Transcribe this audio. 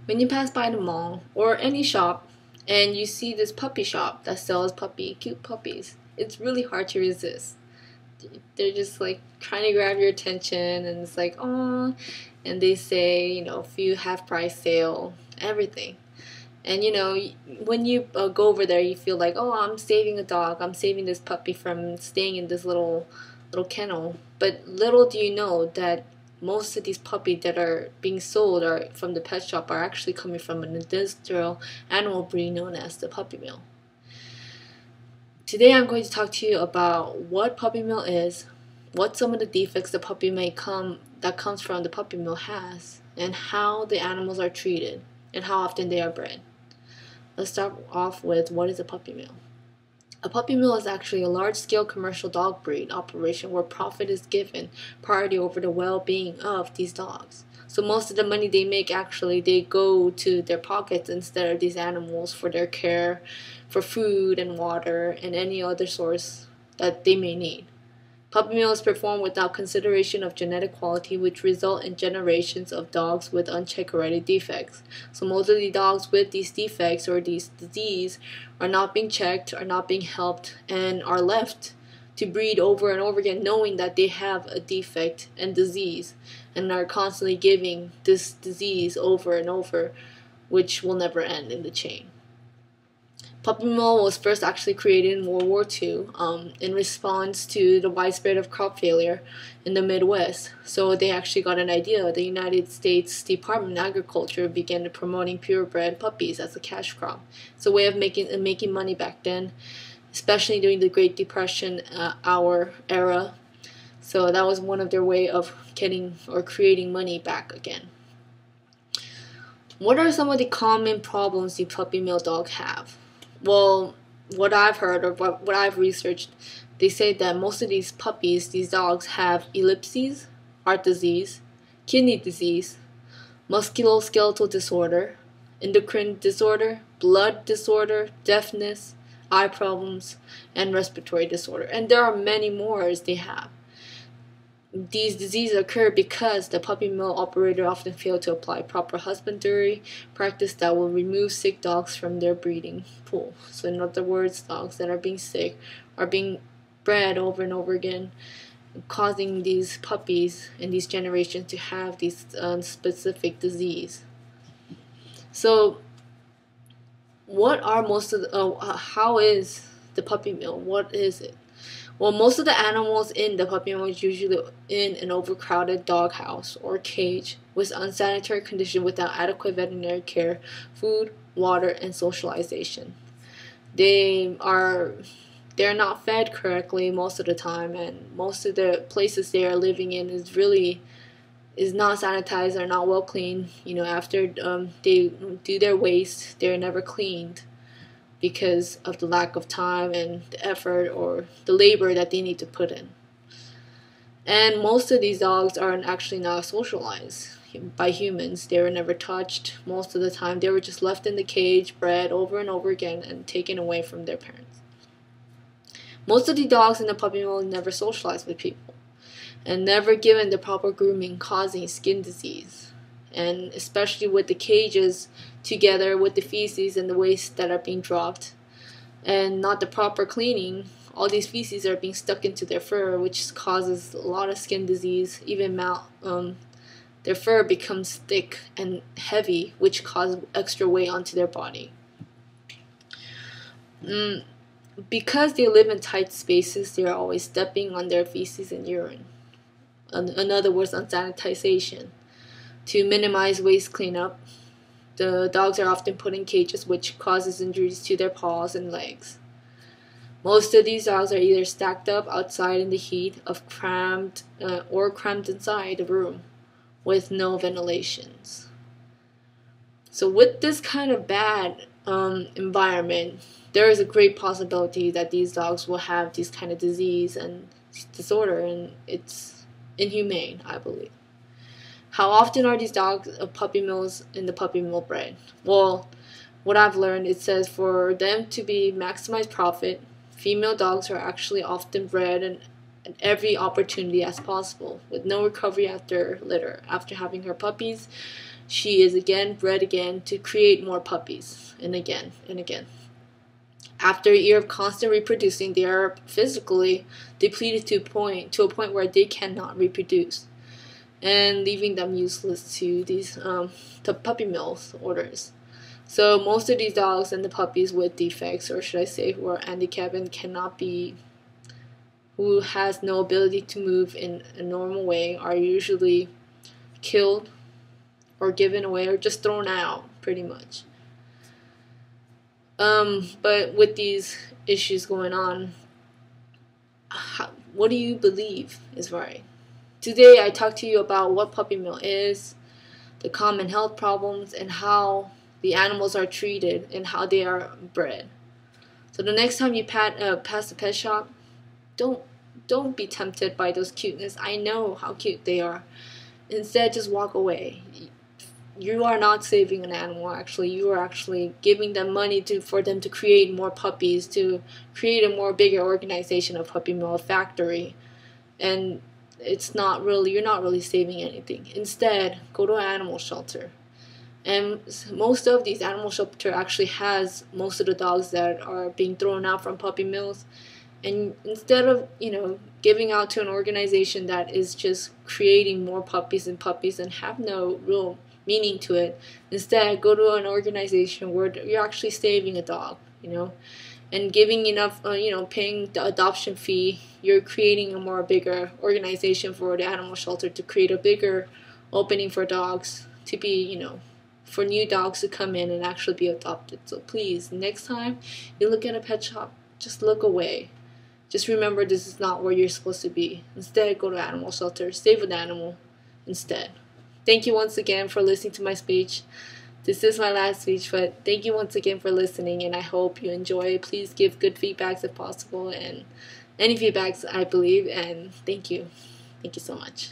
When you pass by the mall or any shop and you see this puppy shop that sells cute puppies, it's really hard to resist. They're just like trying to grab your attention, and it's like, oh, and they say, few half price sale, everything. And when you go over there, you feel like, oh, I'm saving a dog. I'm saving this puppy from staying in this little kennel. But little do you know that most of these puppies that are being sold are from the pet shop are actually coming from an industrial animal breed known as the puppy mill. Today I'm going to talk to you about what puppy mill is, what some of the defects the puppy that comes from the puppy mill has, and how the animals are treated and how often they are bred. Let's start off with what is a puppy mill. A puppy mill is actually a large-scale commercial dog breed operation where profit is given priority over the well-being of these dogs. So most of the money they make, actually, they go to their pockets instead of these animals for their care, for food and water, and any other source that they may need. Puppy mill is performed without consideration of genetic quality, which result in generations of dogs with unchecked hereditary defects. So most of the dogs with these defects or these disease are not being checked, are not being helped, and are left to breed over and over again knowing that they have a defect and disease, and are constantly giving this disease over and over, which will never end in the chain. Puppy mill was first actually created in World War II in response to the widespread of crop failure in the Midwest. So they actually got an idea. The United States Department of Agriculture began promoting purebred puppies as a cash crop. It's a way of making money back then, especially during the Great Depression era. So that was one of their way of getting or creating money back again. What are some of the common problems the puppy mill dog have? Well, what I've heard or what I've researched, they say that most of these puppies, these dogs, have epilepsy, heart disease, kidney disease, musculoskeletal disorder, endocrine disorder, blood disorder, deafness, eye problems, and respiratory disorder. And there are many more as they have. These diseases occur because the puppy mill operator often fail to apply proper husbandry practice that will remove sick dogs from their breeding pool. So in other words, dogs that are being sick are being bred over and over again, causing these puppies in these generations to have these specific disease. So what are most of the, how is the puppy mill? What is it? Well, most of the animals in the puppy mill is usually in an overcrowded doghouse or cage with unsanitary conditions without adequate veterinary care, food, water, and socialization. They're not fed correctly most of the time, and most of the places they are living in is not sanitized or not well cleaned. After they do their waste, they're never cleaned, because of the lack of time and the effort or the labor that they need to put in. And most of these dogs are actually not socialized by humans. They were never touched. Most of the time they were just left in the cage, bred over and over again, and taken away from their parents. Most of the dogs in the puppy mill never socialized with people and never given the proper grooming, causing skin disease. And especially with the cages together with the feces and the waste that are being dropped and not the proper cleaning, all these feces are being stuck into their fur, which causes a lot of skin disease. Even their fur becomes thick and heavy, which causes extra weight onto their body. Because they live in tight spaces, they are always stepping on their feces and urine. In other words, unsanitization. To minimize waste cleanup, the dogs are often put in cages, which causes injuries to their paws and legs. Most of these dogs are either stacked up outside in the heat of crammed inside the room with no ventilations. So with this kind of bad environment, there is a great possibility that these dogs will have these kind of disease and disorder, and it's inhumane, I believe. How often are these dogs puppy mills in the puppy mill bred? Well, what I've learned, it says for them to be maximize profit, female dogs are actually often bred at every opportunity as possible, with no recovery after litter. After having her puppies, she is again bred again to create more puppies, and again and again. After a year of constant reproducing, they are physically depleted to a point where they cannot reproduce, and leaving them useless to these to puppy mill orders. So most of these dogs and the puppies with defects, or should I say who are handicapped and who has no ability to move in a normal way, are usually killed or given away or just thrown out, pretty much. But with these issues going on, what do you believe is right? Today I talked to you about what puppy mill is, the common health problems, and how the animals are treated and how they are bred. So the next time you pass the pet shop, don't be tempted by those cuteness. I know how cute they are. Instead, just walk away. You are not saving an animal, actually. You are actually giving them money for them to create more puppies, to create a more bigger organization of puppy mill factory. And you're not really saving anything. Instead, go to an animal shelter. And most of these animal shelter actually has most of the dogs that are being thrown out from puppy mills. And instead of, giving out to an organization that is just creating more puppies and have no real meaning to it, instead go to an organization where you're actually saving a dog, and giving enough, paying the adoption fee. You're creating a bigger organization for the animal shelter to create a bigger opening for dogs to be, for new dogs to come in and actually be adopted. So please, next time you look at a pet shop, just look away. Just remember, this is not where you're supposed to be. Instead, go to animal shelter. Save an animal instead. Thank you once again for listening to my speech. This is my last speech, but thank you once again for listening, and I hope you enjoy. Please give good feedbacks if possible, and any feedbacks, I believe, and thank you. Thank you so much.